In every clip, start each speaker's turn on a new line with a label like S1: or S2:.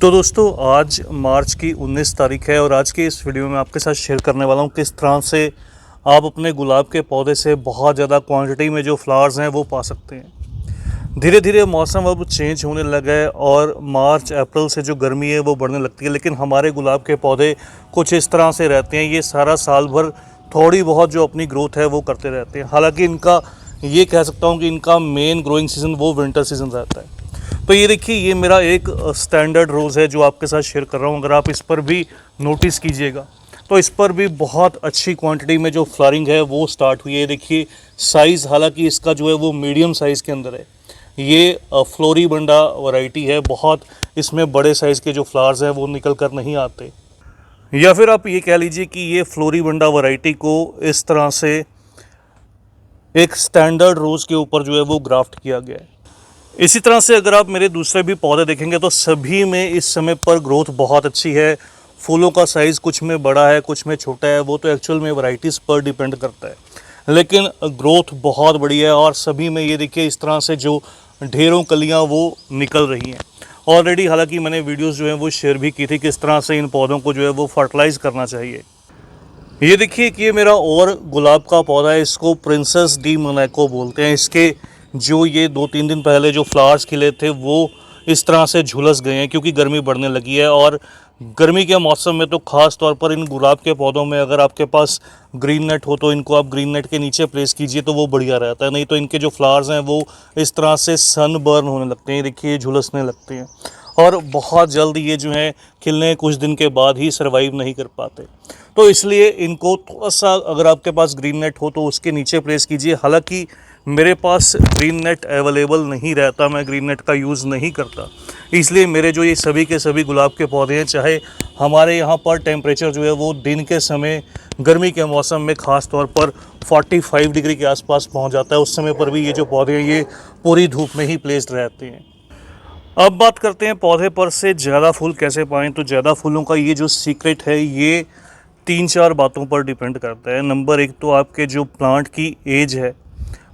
S1: तो दोस्तों आज मार्च की 19 तारीख है और आज की इस वीडियो में आपके साथ शेयर करने वाला हूँ किस तरह से आप अपने गुलाब के पौधे से बहुत ज़्यादा क्वांटिटी में जो फ्लावर्स हैं वो पा सकते हैं। धीरे धीरे मौसम अब चेंज होने लगा है और मार्च अप्रैल से जो गर्मी है वो बढ़ने लगती है, लेकिन हमारे गुलाब के पौधे कुछ इस तरह से रहते हैं, ये सारा साल भर थोड़ी बहुत जो अपनी ग्रोथ है वो करते रहते हैं। हालांकि इनका ये कह सकता हूँ कि इनका मेन ग्रोइंग सीज़न वो विंटर सीज़न रहता है। तो ये देखिए, ये मेरा एक स्टैंडर्ड रोज़ है जो आपके साथ शेयर कर रहा हूँ। अगर आप इस पर भी नोटिस कीजिएगा तो इस पर भी बहुत अच्छी क्वांटिटी में जो फ्लावरिंग है वो स्टार्ट हुई है। देखिए साइज़, हालांकि इसका जो है वो मीडियम साइज़ के अंदर है। ये फ्लोरीबंडा वैरायटी है, बहुत इसमें बड़े साइज़ के जो फ्लावर्स हैं वो निकल कर नहीं आते। या फिर आप ये कह लीजिए कि ये फ्लोरीबंडा वैरायटी को इस तरह से एक स्टैंडर्ड रोज़ के ऊपर जो है वो ग्राफ्ट किया गया है। इसी तरह से अगर आप मेरे दूसरे भी पौधे देखेंगे तो सभी में इस समय पर ग्रोथ बहुत अच्छी है। फूलों का साइज़ कुछ में बड़ा है, कुछ में छोटा है, वो तो एक्चुअल में वैरायटीज़ पर डिपेंड करता है, लेकिन ग्रोथ बहुत बड़ी है। और सभी में ये देखिए इस तरह से जो ढेरों कलियां वो निकल रही हैं ऑलरेडी। हालांकि मैंने वीडियोस जो हैं वो शेयर भी की थी किस तरह से इन पौधों को जो है वो फर्टिलाइज़ करना चाहिए। ये देखिए कि ये मेरा और गुलाब का पौधा है, इसको प्रिंसेस डी मोनाको बोलते हैं। इसके जो ये 2-3 दिन पहले जो फ्लावर्स खिले थे वो इस तरह से झुलस गए हैं क्योंकि गर्मी बढ़ने लगी है। और गर्मी के मौसम में तो ख़ास तौर पर इन गुलाब के पौधों में अगर आपके पास ग्रीन नेट हो तो इनको आप ग्रीन नेट के नीचे प्लेस कीजिए तो वो बढ़िया रहता है। नहीं तो इनके जो फ्लावर्स हैं वो इस तरह से सन बर्न होने लगते हैं, देखिए झुलसने लगते हैं और बहुत जल्द ये जो है खिलने कुछ दिन के बाद ही सर्वाइव नहीं कर पाते। तो इसलिए इनको थोड़ा सा अगर आपके पास ग्रीन नेट हो तो उसके नीचे प्लेस कीजिए। हालांकि मेरे पास ग्रीन नेट अवेलेबल नहीं रहता, मैं ग्रीन नेट का यूज़ नहीं करता, इसलिए मेरे जो ये सभी के सभी गुलाब के पौधे हैं, चाहे हमारे यहाँ पर टेम्परेचर जो है वो दिन के समय गर्मी के मौसम में ख़ास तौर पर 45 डिग्री के आसपास पहुँच जाता है, उस समय पर भी ये जो पौधे हैं ये पूरी धूप में ही प्लेस्ड रहते हैं। अब बात करते हैं पौधे पर से ज़्यादा फूल कैसे पाएँ। तो ज़्यादा फूलों का ये जो सीक्रेट है ये 3-4 बातों पर डिपेंड करता है। नंबर 1 तो आपके जो प्लांट की एज है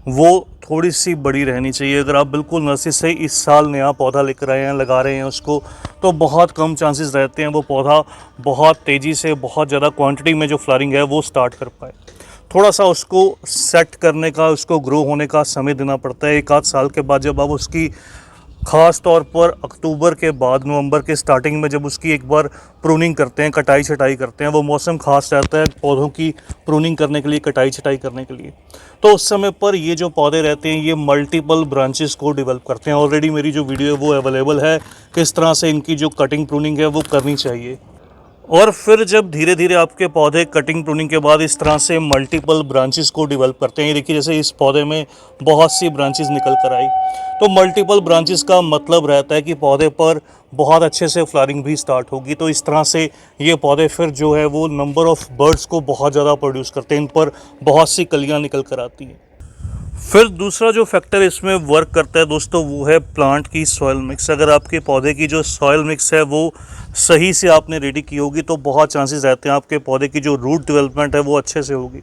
S1: वो थोड़ी सी बड़ी रहनी चाहिए। अगर आप बिल्कुल नर्सरी से इस साल नया पौधा लेकर आए हैं, लगा रहे हैं उसको, तो बहुत कम चांसेस रहते हैं वो पौधा बहुत तेज़ी से बहुत ज़्यादा क्वांटिटी में जो फ्लावरिंग है वो स्टार्ट कर पाए। थोड़ा सा उसको सेट करने का, उसको ग्रो होने का समय देना पड़ता है। 1 आध साल के बाद जब आप उसकी ख़ास तौर पर अक्टूबर के बाद नवंबर के स्टार्टिंग में जब उसकी एक बार प्रूनिंग करते हैं, कटाई छटाई करते हैं, वो मौसम ख़ास रहता है पौधों की प्रूनिंग करने के लिए, कटाई छटाई करने के लिए। तो उस समय पर ये जो पौधे रहते हैं ये मल्टीपल ब्रांचेस को डेवलप करते हैं। ऑलरेडी मेरी जो वीडियो है वो अवेलेबल है किस तरह से इनकी जो कटिंग प्रूनिंग है वो करनी चाहिए। और फिर जब धीरे धीरे आपके पौधे कटिंग प्रूनिंग के बाद इस तरह से मल्टीपल ब्रांचेस को डेवलप करते हैं, ये देखिए जैसे इस पौधे में बहुत सी ब्रांचेस निकल कर आई, तो मल्टीपल ब्रांचेस का मतलब रहता है कि पौधे पर बहुत अच्छे से फ्लावरिंग भी स्टार्ट होगी। तो इस तरह से ये पौधे फिर जो है वो नंबर ऑफ़ बर्ड्स को बहुत ज़्यादा प्रोड्यूस करते हैं, इन पर बहुत सी कलियाँ निकल कर आती हैं। फिर दूसरा जो फैक्टर इसमें वर्क करता है दोस्तों वो है प्लांट की सॉइल मिक्स। अगर आपके पौधे की जो सॉइल मिक्स है वो सही से आपने रेडी की होगी तो बहुत चांसेस रहते हैं आपके पौधे की जो रूट डेवलपमेंट है वो अच्छे से होगी।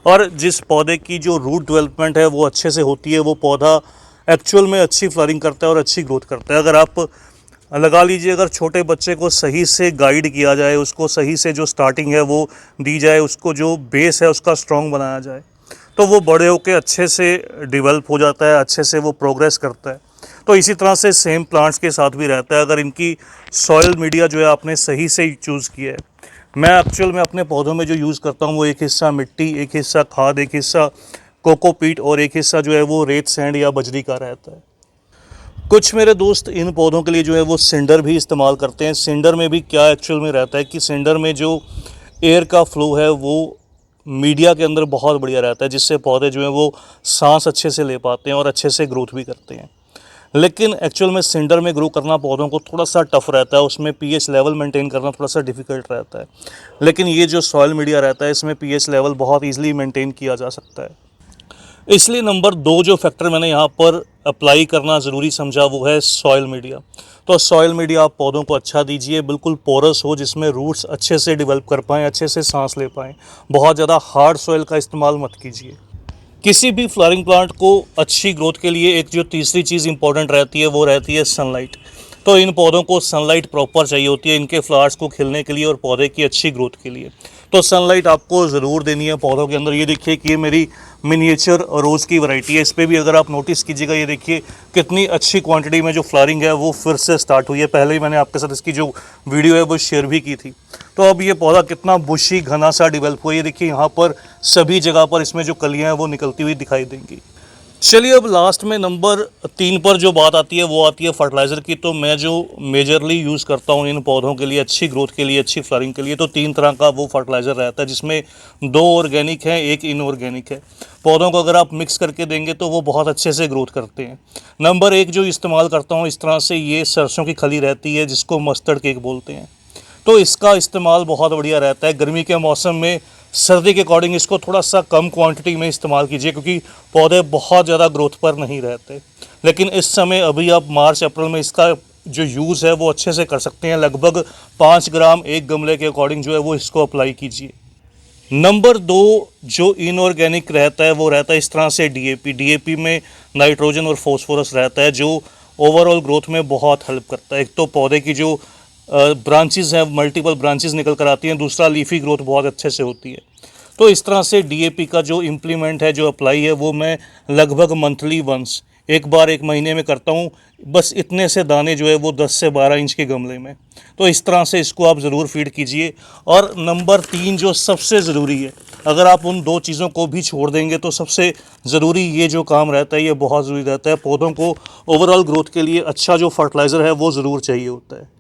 S1: और जिस पौधे की जो रूट डेवलपमेंट है वो अच्छे से होती है वो पौधा एक्चुअल में अच्छी फ्लावरिंग करता है और अच्छी ग्रोथ करता है। अगर आप लगा लीजिए, अगर छोटे बच्चे को सही से गाइड किया जाए, उसको सही से जो स्टार्टिंग है वो दी जाए, उसको जो बेस है उसका स्ट्रॉन्ग बनाया जाए, तो वो बड़े होकर अच्छे से डेवलप हो जाता है, अच्छे से वो प्रोग्रेस करता है। तो इसी तरह से सेम प्लांट्स के साथ भी रहता है। अगर इनकी सॉइल मीडिया जो है आपने सही से चूज़ किया है, मैं एक्चुअल में अपने पौधों में जो यूज़ करता हूँ वो एक हिस्सा मिट्टी, एक हिस्सा खाद, एक हिस्सा कोकोपीट और एक हिस्सा जो है वो रेत सैंड या बजरी का रहता है। कुछ मेरे दोस्त इन पौधों के लिए जो है वो सिंडर भी इस्तेमाल करते हैं। सिंडर में भी क्या एक्चुअल में रहता है कि सिंडर में जो एयर का फ्लो है वो मीडिया के अंदर बहुत बढ़िया रहता है, जिससे पौधे जो हैं वो सांस अच्छे से ले पाते हैं और अच्छे से ग्रोथ भी करते हैं। लेकिन एक्चुअल में सिंडर में ग्रो करना पौधों को थोड़ा सा टफ रहता है, उसमें पीएच लेवल मेंटेन करना थोड़ा सा डिफ़िकल्ट रहता है। लेकिन ये जो सॉइल मीडिया रहता है इसमें पीएच लेवल बहुत ईजिली मेंटेन किया जा सकता है। इसलिए नंबर 2 जो फैक्टर मैंने यहाँ पर अप्लाई करना ज़रूरी समझा वो है सॉइल मीडिया। तो सॉइल मीडिया आप पौधों को अच्छा दीजिए, बिल्कुल पोरस हो जिसमें रूट्स अच्छे से डेवलप कर पाएँ, अच्छे से सांस ले पाएँ। बहुत ज़्यादा हार्ड सॉइल का इस्तेमाल मत कीजिए। किसी भी फ्लावरिंग प्लांट को अच्छी ग्रोथ के लिए एक जो तीसरी चीज़ इंपॉर्टेंट रहती है वो रहती है सनलाइट। तो इन पौधों को सनलाइट प्रॉपर चाहिए होती है इनके फ्लावर्स को खिलने के लिए और पौधे की अच्छी ग्रोथ के लिए। तो सनलाइट आपको ज़रूर देनी है पौधों के अंदर। ये देखिए कि ये मेरी मिनिएचर रोज़ की वैरायटी है। इस पर भी अगर आप नोटिस कीजिएगा, ये देखिए कितनी अच्छी क्वांटिटी में जो फ्लावरिंग है वो फिर से स्टार्ट हुई है। पहले ही मैंने आपके साथ इसकी जो वीडियो है वो शेयर भी की थी। तो अब ये पौधा कितना बुशी घना सा डेवलप हुआ है। ये देखिए यहाँ पर सभी जगह पर इसमें जो कलियाँ हैं वो निकलती हुई दिखाई देंगी। चलिए अब लास्ट में नंबर 3 पर जो बात आती है वो आती है फर्टिलाइज़र की। तो मैं जो मेजरली यूज़ करता हूँ इन पौधों के लिए, अच्छी ग्रोथ के लिए, अच्छी फ्लावरिंग के लिए, तो 3 तरह का वो फर्टिलाइज़र रहता है, जिसमें 2 ऑर्गेनिक है, 1 इनऑर्गेनिक है। पौधों को अगर आप मिक्स करके देंगे तो वो बहुत अच्छे से ग्रोथ करते हैं। नंबर 1 जो इस्तेमाल करता हूँ इस तरह से, ये सरसों की खली रहती है जिसको मस्टर्ड केक बोलते हैं। तो इसका इस्तेमाल बहुत बढ़िया रहता है। गर्मी के मौसम में सर्दी के अकॉर्डिंग इसको थोड़ा सा कम क्वांटिटी में इस्तेमाल कीजिए, क्योंकि पौधे बहुत ज़्यादा ग्रोथ पर नहीं रहते। लेकिन इस समय अभी आप मार्च अप्रैल में इसका जो यूज़ है वो अच्छे से कर सकते हैं। लगभग 5 ग्राम एक गमले के अकॉर्डिंग जो है वो इसको अप्लाई कीजिए। नंबर 2 जो इनऑर्गेनिक रहता है वो रहता है इस तरह से डीएपी में नाइट्रोजन और फॉस्फोरस रहता है, जो ओवरऑल ग्रोथ में बहुत हेल्प करता है। एक तो पौधे की जो ब्रांचेस हैं, मल्टीपल ब्रांचेस निकल कर आती हैं, दूसरा लीफी ग्रोथ बहुत अच्छे से होती है। तो इस तरह से डीएपी का जो इम्प्लीमेंट है, जो अप्लाई है, वो मैं लगभग मंथली वंस, एक बार 1 महीने में करता हूँ। बस इतने से दाने जो है वो 10 से 12 इंच के गमले में। तो इस तरह से इसको आप ज़रूर फीड कीजिए। और नंबर 3 जो सबसे ज़रूरी है, अगर आप उन 2 चीज़ों को भी छोड़ देंगे तो सबसे ज़रूरी ये जो काम रहता है ये बहुत ज़रूरी रहता है। पौधों को ओवरऑल ग्रोथ के लिए अच्छा जो फर्टिलाइज़र है वो ज़रूर चाहिए होता है।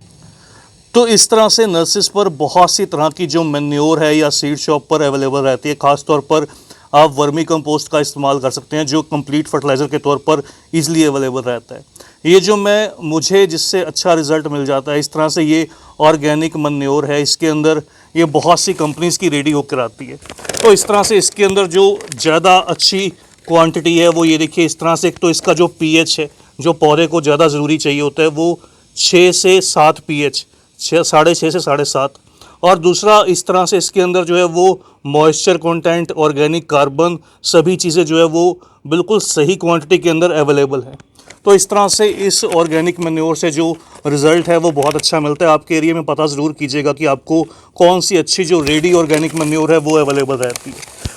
S1: तो इस तरह से नर्सेस पर बहुत सी तरह की जो मैन्योर है या सीड शॉप पर अवेलेबल रहती है। ख़ास तौर पर आप वर्मी कंपोस्ट का इस्तेमाल कर सकते हैं, जो कंप्लीट फर्टिलाइज़र के तौर पर इजीली अवेलेबल रहता है। ये जो मुझे जिससे अच्छा रिज़ल्ट मिल जाता है, इस तरह से ये ऑर्गेनिक मैन्योर है। इसके अंदर ये बहुत सी कंपनीज़ की रेडी होकर आती है। तो इस तरह से इसके अंदर जो ज़्यादा अच्छी क्वांटिटी है वो ये देखिए इस तरह से। एक तो इसका जो पीएच है, जो पौधे को ज़्यादा ज़रूरी चाहिए होता है, वो 6 से 7 पीएच, 6.5 से 7.5। और दूसरा इस तरह से इसके अंदर जो है वो मॉइस्चर कंटेंट, ऑर्गेनिक कार्बन, सभी चीज़ें जो है वो बिल्कुल सही क्वांटिटी के अंदर अवेलेबल है। तो इस तरह से इस ऑर्गेनिक मैन्योर से जो रिज़ल्ट है वो बहुत अच्छा मिलता है। आपके एरिया में पता ज़रूर कीजिएगा कि आपको कौन सी अच्छी जो रेडी ऑर्गेनिक मैन्योर है वो अवेलेबल रहती है।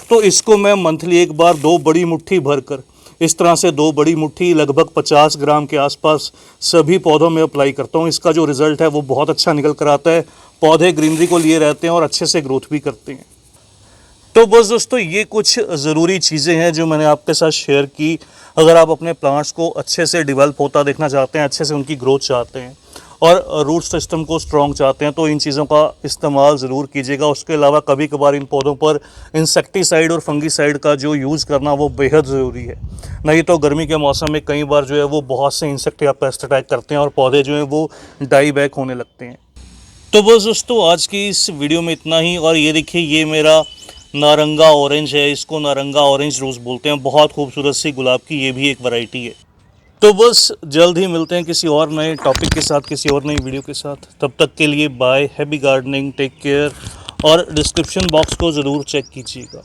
S1: तो इसको मैं मंथली एक बार 2 बड़ी मुट्ठी भरकर, इस तरह से 2 बड़ी मुट्ठी लगभग 50 ग्राम के आसपास सभी पौधों में अप्लाई करता हूँ। इसका जो रिज़ल्ट है वो बहुत अच्छा निकल कर आता है। पौधे ग्रीनरी को लिए रहते हैं और अच्छे से ग्रोथ भी करते हैं। तो बस दोस्तों, ये कुछ ज़रूरी चीज़ें हैं जो मैंने आपके साथ शेयर की। अगर आप अपने प्लांट्स को अच्छे से डेवलप होता देखना चाहते हैं, अच्छे से उनकी ग्रोथ चाहते हैं और रूट सिस्टम को स्ट्रॉन्ग चाहते हैं, तो इन चीज़ों का इस्तेमाल ज़रूर कीजिएगा। उसके अलावा कभी कभार इन पौधों पर इंसेक्टिसाइड और फंगीसाइड का जो यूज़ करना वो बेहद ज़रूरी है। नहीं तो गर्मी के मौसम में कई बार जो है वो बहुत से इंसेक्ट या पेस्ट अटैक करते हैं और पौधे जो हैं वो डाई बैक होने लगते हैं। तो बस दोस्तों, आज की इस वीडियो में इतना ही। और ये देखिए, ये मेरा नारंगा ऑरेंज है, इसको नारंगा ऑरेंज रोज़ बोलते हैं। बहुत खूबसूरत सी गुलाब की ये भी एक वैरायटी है। तो बस जल्द ही मिलते हैं किसी और नए टॉपिक के साथ, किसी और नई वीडियो के साथ। तब तक के लिए bye, happy gardening, take care. और डिस्क्रिप्शन बॉक्स को ज़रूर चेक कीजिएगा।